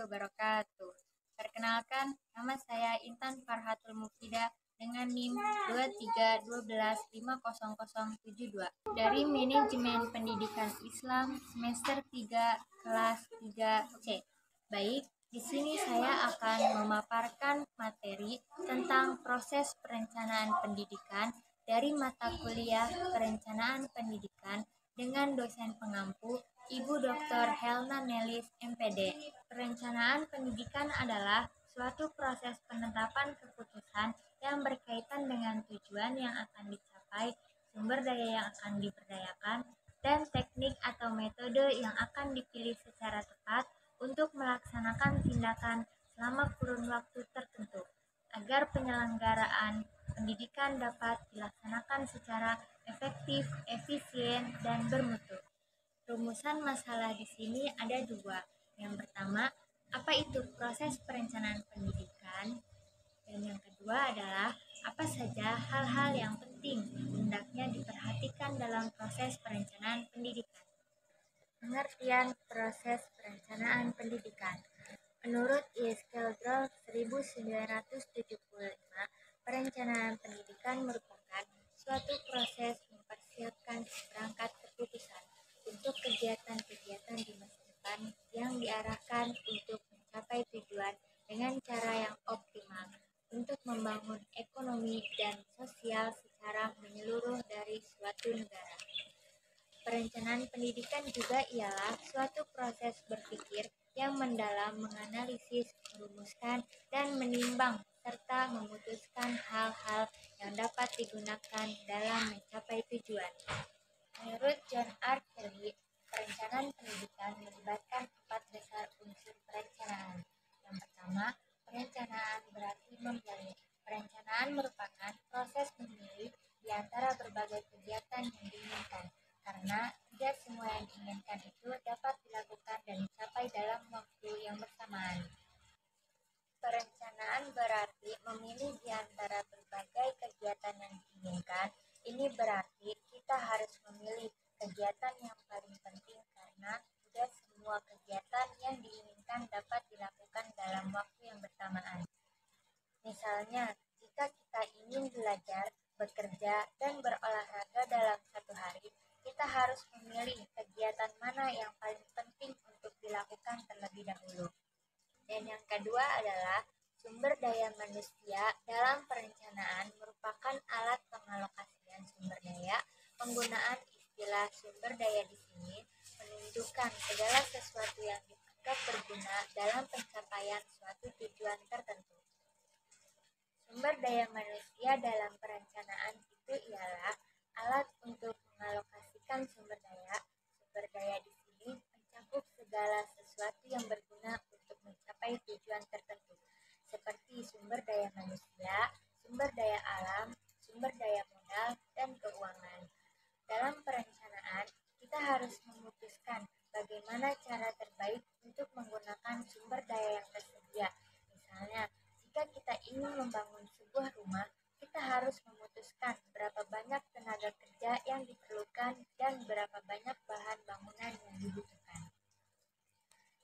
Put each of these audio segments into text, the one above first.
wabarakatuh. Perkenalkan, nama saya Intan Farhatul Mufidah dengan NIM 2312500072 dari Manajemen Pendidikan Islam semester 3 kelas 3C. Baik, di sini saya akan memaparkan materi tentang proses perencanaan pendidikan dari mata kuliah Perencanaan Pendidikan dengan dosen pengampu Ibu Dr. Helna Nelis, MPD. Perencanaan pendidikan adalah suatu proses penetapan keputusan yang berkaitan dengan tujuan yang akan dicapai, sumber daya yang akan diberdayakan, dan teknik atau metode yang akan dipilih secara tepat untuk melaksanakan tindakan selama kurun waktu tertentu, agar penyelenggaraan pendidikan dapat dilaksanakan secara efektif, efisien, dan bermutu. Rumusan masalah di sini ada dua. Yang pertama, apa itu proses perencanaan pendidikan? Dan yang kedua adalah, apa saja hal-hal yang penting hendaknya diperhatikan dalam proses perencanaan pendidikan. Pengertian proses perencanaan pendidikan. Menurut Iskandar 1975, perencanaan pendidikan merupakan suatu proses mempersiapkan seperangkat keputusan untuk kegiatan-kegiatan di masa depan yang diarahkan untuk mencapai tujuan dengan cara yang optimal untuk membangun ekonomi dan sosial secara menyeluruh dari suatu negara. Perencanaan pendidikan juga ialah suatu proses berpikir yang mendalam, menganalisis, merumuskan, dan menimbang, serta memutuskan hal-hal yang dapat digunakan dalam mencapai tujuan. Menurut John R. Kelly, perencanaan pendidikan melibatkan 4 dasar unsur perencanaan. Yang pertama, perencanaan berarti memilih. Perencanaan merupakan proses memilih di antara berbagai kegiatan yang diinginkan, karena tidak semua yang diinginkan itu dapat dilakukan dan dicapai dalam waktu yang bersamaan. Perencanaan berarti memilih di antara berbagai kegiatan yang diinginkan. Ini berarti kita harus memilih kegiatan yang paling penting karena tidak semua kegiatan yang diinginkan dapat dilakukan dalam waktu yang bersamaan. Misalnya, jika kita ingin belajar, bekerja, dan berolahraga dalam satu hari, kita harus memilih kegiatan mana yang paling penting untuk dilakukan terlebih dahulu. Dan yang kedua adalah sumber daya manusia dalam perencanaan merupakan alat pengalokasian sumber daya. Penggunaan istilah sumber daya di sini menunjukkan segala sesuatu yang dianggap berguna dalam pencapaian suatu tujuan tertentu. Sumber daya manusia dalam perencanaan itu ialah alat untuk mengalokasikan sumber daya. Sumber daya di sini mencakup segala sesuatu yang berguna untuk mencapai tujuan tertentu, seperti sumber daya manusia, sumber daya alam, sumber daya modal, dan keuangan. Dalam perencanaan, kita harus memutuskan bagaimana cara terbaik untuk menggunakan sumber daya yang tersedia. Misalnya, jika kita ingin membangun sebuah rumah, kita harus memutuskan berapa banyak tenaga kerja yang diperlukan dan berapa banyak bahan bangunan yang dibutuhkan.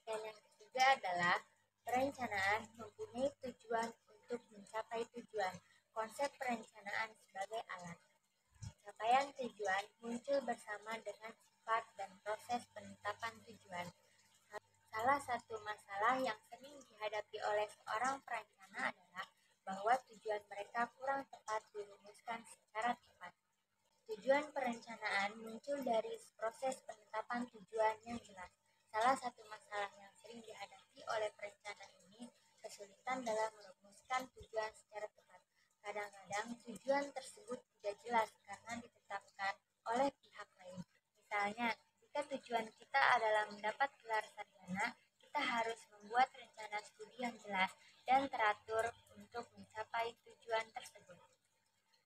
Dan yang ketiga adalah perencanaan mempunyai tujuan untuk mencapai tujuan. Konsep perencanaan sebagai alat. Capaian tujuan muncul bersama dengan sifat dan proses penetapan tujuan. Salah satu masalah yang sering dihadapi oleh seorang perencana adalah bahwa tujuan mereka kurang tepat dirumuskan secara tepat. Tujuan perencanaan muncul dari proses penetapan tujuan yang jelas. Salah satu masalah yang sering dihadapi oleh perencana ini kesulitan dalam merumuskan tujuan secara tepat. Kadang-kadang tujuan tersebut tidak jelas karena ditetapkan oleh pihak lain. Misalnya, jika tujuan kita adalah mendapat gelar sarjana, kita harus membuat rencana studi yang jelas dan teratur untuk mencapai tujuan tersebut.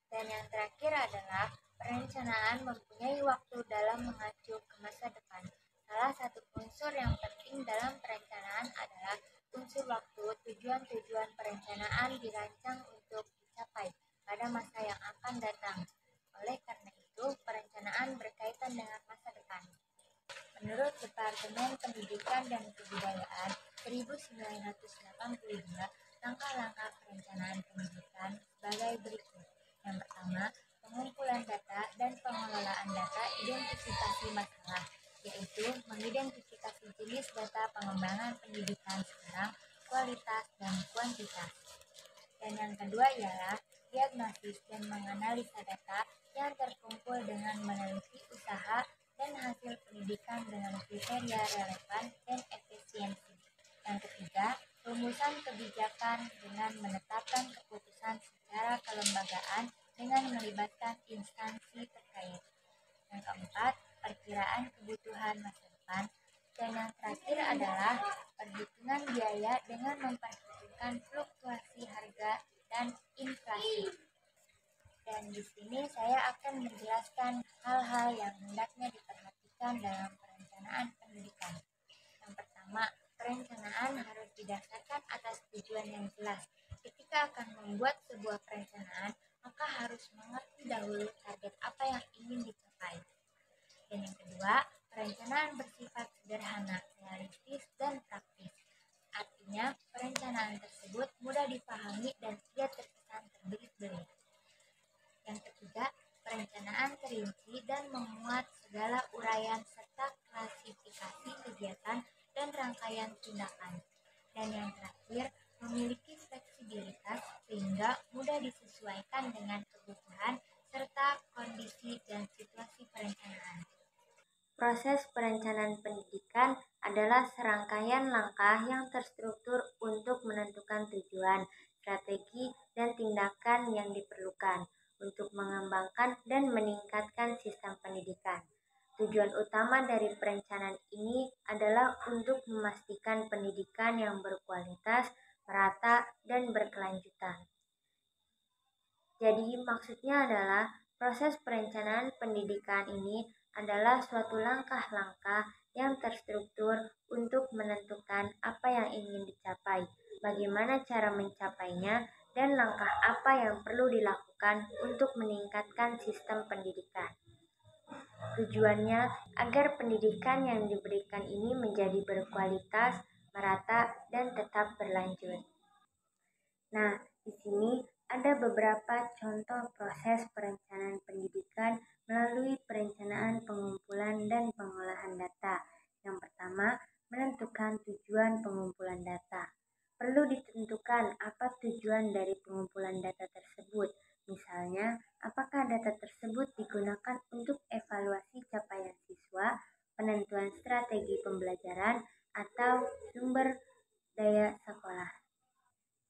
Dan yang terakhir adalah perencanaan mempunyai waktu dalam mengacu ke masa depan. Salah satu unsur yang penting dalam perencanaan adalah unsur waktu. Tujuan-tujuan perencanaan dirancang untuk dicapai pada masa yang akan datang. Oleh karena itu, perencanaan berkaitan dengan masa depan. Menurut Departemen Pendidikan dan Kebudayaan, 1982, langkah-langkah perencanaan pendidikan sebagai berikut. Yang pertama, pengumpulan data dan pengelolaan data identifikasi masalah, yaitu mengidentifikasi jenis data pengembangan pendidikan sekarang, kualitas dan kuantitas. Dan yang kedua ialah diagnosis dan menganalisa data yang terkumpul dengan meneliti usaha dan hasil pendidikan dengan kriteria relevan dan efisiensi. Yang ketiga, rumusan kebijakan dengan menetapkan keputusan secara kelembagaan dengan melibatkan instansi terkait. Yang keempat, perkiraan kebutuhan masa depan. Dan yang terakhir adalah perhitungan biaya dengan memperhitungkan fluktuasi harga dan inflasi. Dan di sini saya akan menjelaskan hal-hal yang hendaknya diperhatikan dalam perencanaan pendidikan. Yang pertama, perencanaan harus didasarkan atas tujuan yang jelas. Ketika akan membuat sebuah perencanaan, maka harus mengerti dahulu target apa yang ingin dicapai. Dan yang kedua, perencanaan bersifat sederhana, realistis, dan praktis. Artinya, perencanaan tersebut mudah dipahami dan tidak terkesan terbelit-belit. Yang ketiga, perencanaan terinci dan memuat segala uraian serta klasifikasi kegiatan dan rangkaian tindakan. Dan yang terakhir, memiliki fleksibilitas sehingga mudah disesuaikan dengan kebutuhan serta kondisi dan situasi perencanaan. Proses perencanaan pendidikan adalah serangkaian langkah yang terstruktur untuk menentukan tujuan, strategi, dan tindakan yang diperlukan untuk mengembangkan dan meningkatkan sistem pendidikan. Tujuan utama dari perencanaan ini adalah untuk memastikan pendidikan yang berkualitas, merata, dan berkelanjutan. Jadi maksudnya adalah proses perencanaan pendidikan ini adalah suatu langkah-langkah yang terstruktur untuk menentukan apa yang ingin dicapai, bagaimana cara mencapainya, dan langkah apa yang perlu dilakukan untuk meningkatkan sistem pendidikan. Tujuannya agar pendidikan yang diberikan ini menjadi berkualitas, merata, dan tetap berlanjut. Nah, di sini ada beberapa contoh proses perencanaan pendidikan melalui perencanaan pengumpulan dan pengolahan data. Yang pertama, menentukan tujuan pengumpulan data. Perlu ditentukan apa tujuan dari pengumpulan data tersebut. Misalnya, apakah data tersebut digunakan untuk evaluasi capaian siswa, penentuan strategi pembelajaran, atau sumber daya sekolah.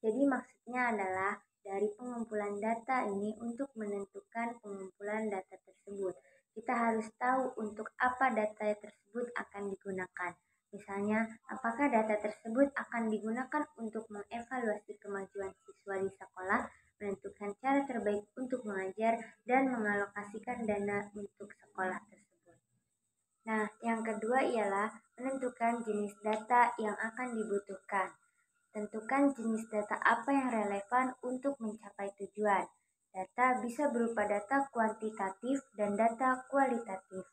Jadi maksudnya adalah dari pengumpulan data ini untuk menentukan pengumpulan data tersebut. Kita harus tahu untuk apa data tersebut akan digunakan. Misalnya, apakah data tersebut akan digunakan untuk mengevaluasi kemajuan siswa di sekolah, menentukan cara terbaik untuk mengajar, dan mengalokasikan dana untuk sekolah tersebut. Nah, yang kedua ialah menentukan jenis data yang akan dibutuhkan. Tentukan jenis data apa yang relevan untuk mencapai tujuan. Data bisa berupa data kuantitatif dan data kualitatif.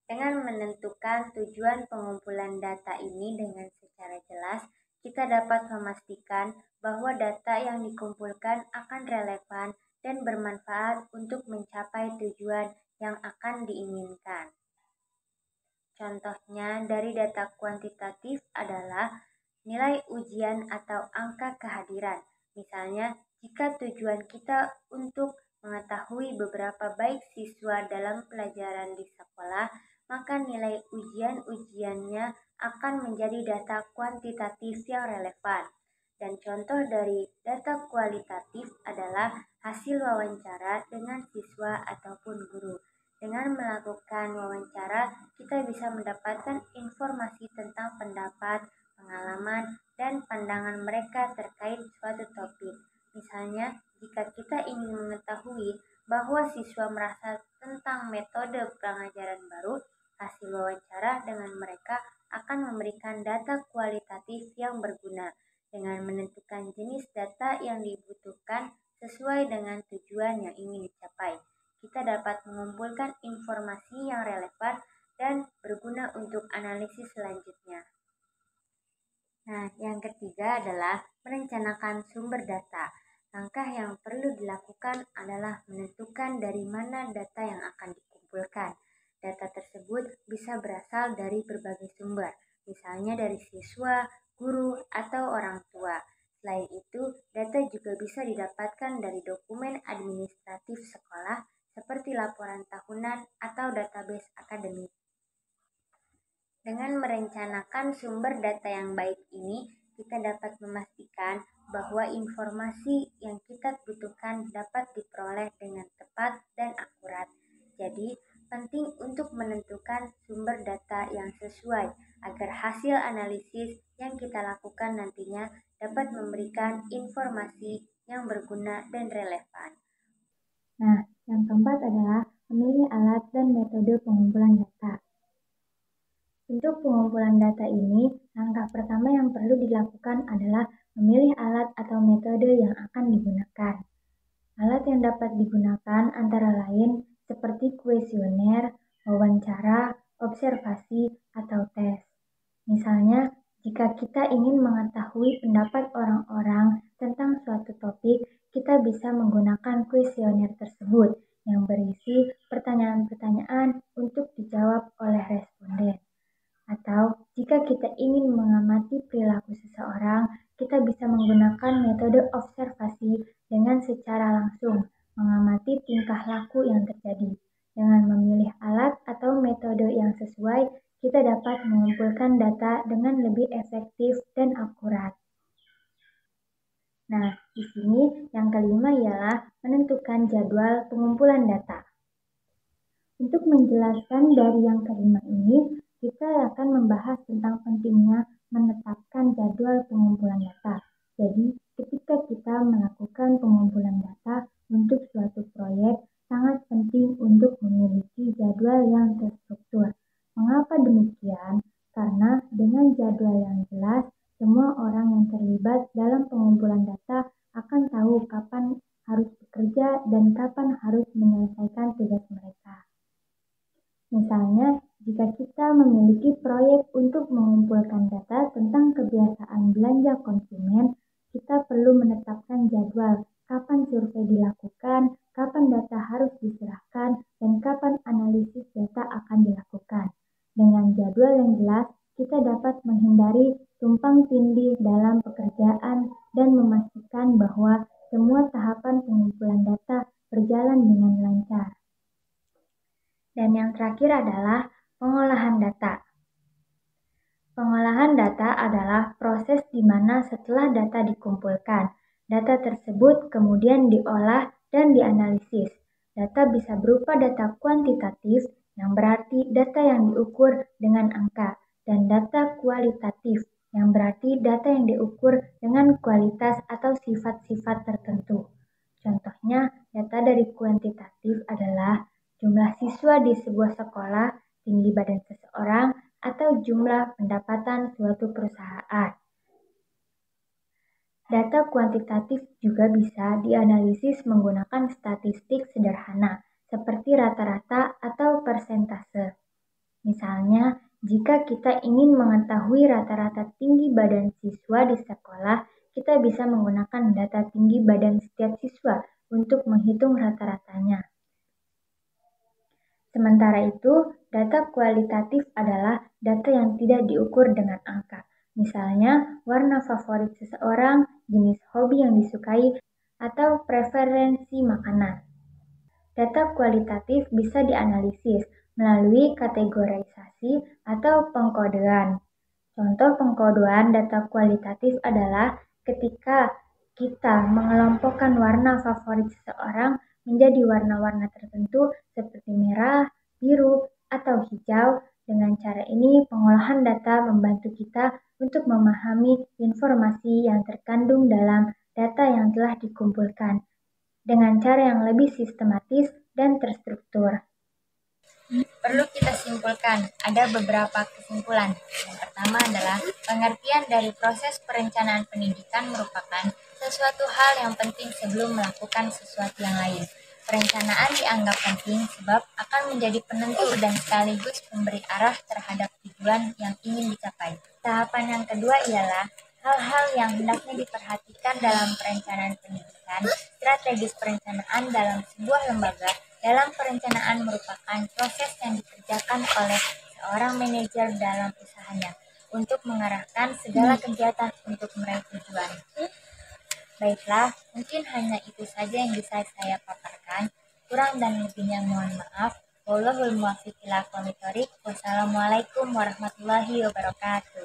Dengan menentukan tujuan pengumpulan data ini dengan secara jelas, kita dapat memastikan bahwa data yang dikumpulkan akan relevan dan bermanfaat untuk mencapai tujuan yang akan diinginkan. Contohnya dari data kuantitatif adalah nilai ujian atau angka kehadiran. Misalnya, jika tujuan kita untuk mengetahui beberapa baik siswa dalam pelajaran di sekolah, maka nilai ujian-ujiannya akan menjadi data kuantitatif yang relevan. Dan contoh dari data kualitatif adalah hasil wawancara dengan siswa ataupun guru. Dengan melakukan wawancara, kita bisa mendapatkan informasi tentang pendapat, pengalaman, dan pandangan mereka terkait suatu topik. Misalnya, jika kita ingin mengetahui bahwa siswa merasa tentang metode pengajaran baru, hasil wawancara dengan mereka akan memberikan data kualitatif yang berguna dengan menentukan jenis data yang dibutuhkan sesuai dengan tujuan yang ingin dicapai. Kita dapat mengumpulkan informasi yang relevan dan berguna untuk analisis selanjutnya. Nah, adalah merencanakan sumber data. Langkah yang perlu dilakukan adalah menentukan dari mana data yang akan dikumpulkan. Data tersebut bisa berasal dari berbagai sumber, misalnya dari siswa, guru, atau orang tua. Selain itu, data juga bisa didapatkan dari dokumen administratif sekolah seperti laporan tahunan atau database akademik. Dengan merencanakan sumber data yang baik ini, kita dapat memastikan bahwa informasi yang kita butuhkan dapat diperoleh dengan tepat dan akurat. Jadi, penting untuk menentukan sumber data yang sesuai agar hasil analisis yang kita lakukan nantinya dapat memberikan informasi yang berguna dan relevan. Nah, yang keempat adalah memilih alat dan metode pengumpulan data. Untuk pengumpulan data ini, langkah pertama yang perlu dilakukan adalah memilih alat atau metode yang akan digunakan. Alat yang dapat digunakan antara lain seperti kuesioner, wawancara, observasi, atau tes. Misalnya, jika kita ingin mengetahui pendapat orang-orang tentang suatu topik, kita bisa menggunakan kuesioner tersebut yang berisi pertanyaan-pertanyaan untuk dijawab oleh responden. Atau jika kita ingin mengamati perilaku seseorang, kita bisa menggunakan metode observasi dengan secara langsung mengamati tingkah laku yang terjadi. Dengan memilih alat atau metode yang sesuai, kita dapat mengumpulkan data dengan lebih efektif dan akurat. Nah, di sini yang kelima ialah menentukan jadwal pengumpulan data. Untuk menjelaskan dari yang kelima ini, kita akan membahas tentang pentingnya menetapkan jadwal pengumpulan data. Jadi, ketika kita melakukan pengumpulan data untuk suatu proyek, sangat penting untuk memiliki jadwal yang terstruktur. Mengapa demikian? Karena dengan jadwal yang jelas, semua orang yang terlibat dalam pengumpulan data akan tahu kapan harus bekerja dan kapan harus menyelesaikan tugas mereka. Misalnya, jika kita memiliki proyek untuk mengumpulkan data tentang kebiasaan belanja konsumen, kita perlu menetapkan jadwal kapan survei dilakukan, kapan data harus diserahkan, dan kapan analisis data akan dilakukan. Dengan jadwal yang jelas, kita dapat menghindari tumpang tindih dalam pekerjaan dan memastikan bahwa semua tahapan pengumpulan data berjalan dengan lancar. Dan yang terakhir adalah pengolahan data. Pengolahan data adalah proses di mana setelah data dikumpulkan, data tersebut kemudian diolah dan dianalisis. Data bisa berupa data kuantitatif, yang berarti data yang diukur dengan angka, dan data kualitatif, yang berarti data yang diukur dengan kualitas atau sifat-sifat tertentu. Contohnya, data dari kuantitatif adalah jumlah siswa di sebuah sekolah, tinggi badan seseorang, atau jumlah pendapatan suatu perusahaan. Data kuantitatif juga bisa dianalisis menggunakan statistik sederhana, seperti rata-rata atau persentase. Misalnya, jika kita ingin mengetahui rata-rata tinggi badan siswa di sekolah, kita bisa menggunakan data tinggi badan setiap siswa untuk menghitung rata-ratanya. Sementara itu, data kualitatif adalah data yang tidak diukur dengan angka. Misalnya, warna favorit seseorang, jenis hobi yang disukai, atau preferensi makanan. Data kualitatif bisa dianalisis melalui kategorisasi atau pengkodean. Contoh pengkodean data kualitatif adalah ketika kita mengelompokkan warna favorit seseorang menjadi warna-warna tertentu seperti merah, biru, atau hijau. Dengan cara ini, pengolahan data membantu kita untuk memahami informasi yang terkandung dalam data yang telah dikumpulkan dengan cara yang lebih sistematis dan terstruktur. Perlu kita simpulkan, ada beberapa kesimpulan. Yang pertama adalah pengertian dari proses perencanaan pendidikan merupakan sesuatu hal yang penting sebelum melakukan sesuatu yang lain. Perencanaan dianggap penting sebab akan menjadi penentu dan sekaligus memberi arah terhadap tujuan yang ingin dicapai. Tahapan yang kedua ialah Hal-hal yang hendaknya diperhatikan dalam perencanaan pendidikan, strategis perencanaan dalam sebuah lembaga. Dalam perencanaan merupakan proses yang dikerjakan oleh seorang manajer dalam usahanya untuk mengarahkan segala kegiatan untuk meraih tujuan. Baiklah, mungkin hanya itu saja yang bisa saya paparkan. Kurang dan lebihnya mohon maaf. Wallahul muwaffiq ila aqwamit thoriq. Wassalamualaikum warahmatullahi wabarakatuh.